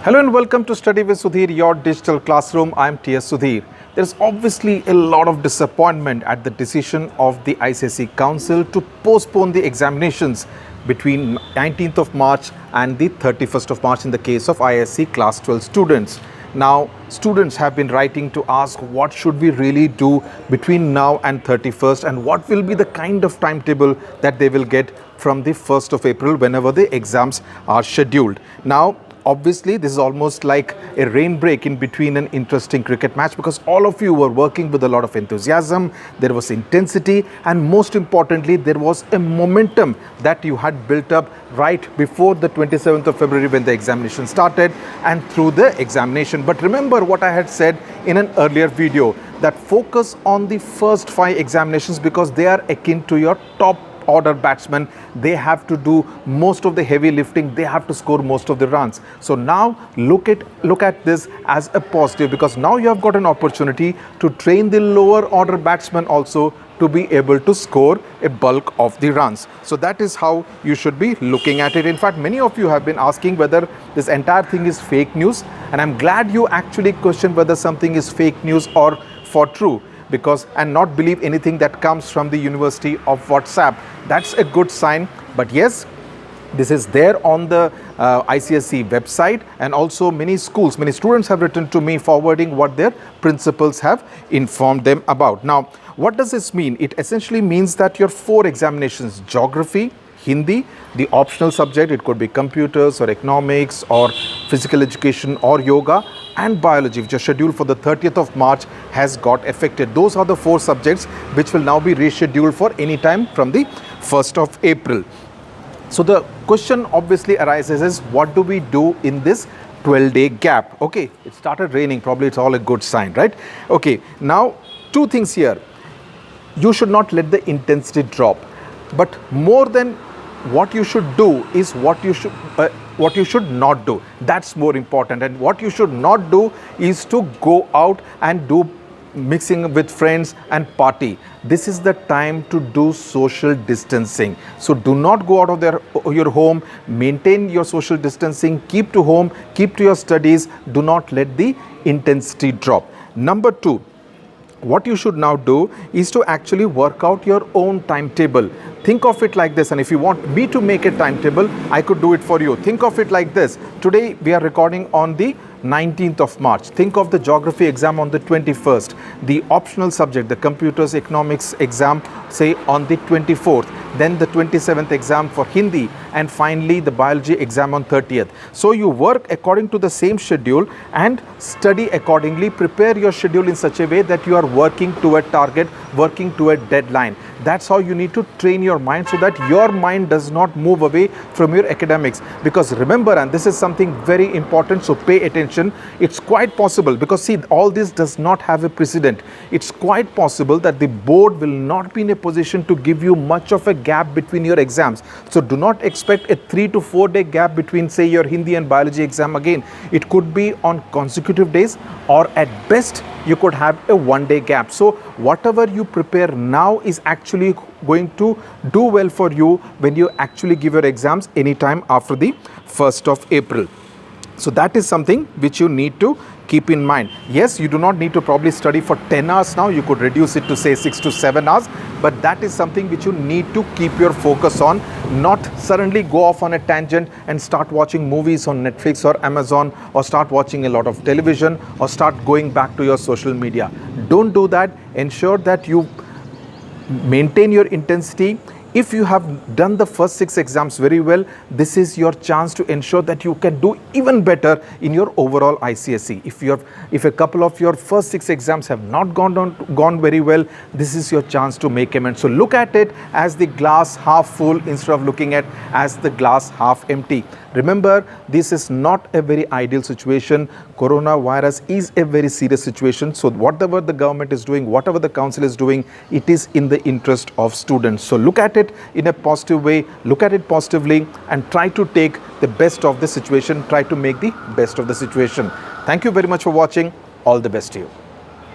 Hello and welcome to Study with Sudhir, your digital classroom. I am TS Sudhir. There is obviously a lot of disappointment at the decision of the ICSE Council to postpone the examinations between 19th of March and the 31st of March in the case of ICSE Class 12 students. Now, students have been writing to ask what should we really do between now and 31st and what will be the kind of timetable that they will get from the 1st of April whenever the exams are scheduled. Now, obviously, this is almost like a rain break in between an interesting cricket match because all of you were working with a lot of enthusiasm, there was intensity, and most importantly, there was a momentum that you had built up right before the 27th of February when the examination started and through the examination. But remember what I had said in an earlier video, that focus on the first 5 examinations because they are akin to your top order batsmen. They have to do most of the heavy lifting, they have to score most of the runs. So now look at this as a positive because now you have got an opportunity to train the lower order batsmen also to be able to score a bulk of the runs. So that is how you should be looking at it. In fact, many of you have been asking whether this entire thing is fake news, and I'm glad you actually questioned whether something is fake news or for true, and not believe anything that comes from the University of WhatsApp. That's a good sign. But yes, this is there on the ICSE website, and also many students have written to me forwarding what their principals have informed them about. Now, what does this mean? It essentially means that your 4 examinations, geography, Hindi, the optional subject, it could be computers or economics or physical education or yoga, and biology, which is scheduled for the 30th of March, has got affected. Those are the 4 subjects which will now be rescheduled for any time from the 1st of April. So the question obviously arises is, what do we do in this 12-day gap? Okay, it started raining, probably it's all a good sign, right? Okay, now 2 things here. You should not let the intensity drop, but more than what you should do is what you should not do. That's more important. And what you should not do is to go out and do mixing with friends and party. This is the time to do social distancing. So do not go out of your home, maintain your social distancing, keep to home, keep to your studies, do not let the intensity drop. Number 2, what you should now do is to actually work out your own timetable. Think of it like this, and if you want me to make a timetable, I could do it for you. Think of it like this. Today we are recording on the 19th of March. Think of the geography exam on the 21st, the optional subject, the computers economics exam, say on the 24th, then the 27th exam for Hindi, and finally the biology exam on 30th. So you work according to the same schedule and study accordingly. Prepare your schedule in such a way that you are working to a target, working to a deadline. That's how you need to train your mind so that your mind does not move away from your academics. Because remember, and this is something very important, so pay attention, it's quite possible, because see, all this does not have a precedent. It's quite possible that the board will not be in a position to give you much of a gap between your exams. So do not expect a 3 to 4 day gap between, say, your Hindi and biology exam again. It could be on consecutive days, or at best you could have a 1-day gap. So whatever you prepare now is actually going to do well for you when you actually give your exams anytime after the 1st of April. So that is something which you need to keep in mind. Yes, you do not need to probably study for 10 hours now. You could reduce it to say 6 to 7 hours, but that is something which you need to keep your focus on, not suddenly go off on a tangent and start watching movies on Netflix or Amazon, or start watching a lot of television, or start going back to your social media. Don't do that. Ensure that you maintain your intensity. If you have done the first 6 exams very well, this is your chance to ensure that you can do even better in your overall ICSE. If a couple of your first 6 exams have not gone very well, this is your chance to make amends. So look at it as the glass half full instead of looking at as the glass half empty. Remember, this is not a very ideal situation. Coronavirus is a very serious situation. So whatever the government is doing, whatever the council is doing, it is in the interest of students. So look at it in a positive way, look at it positively, and try to take the best of the situation, try to make the best of the situation. Thank you very much for watching. All the best to you.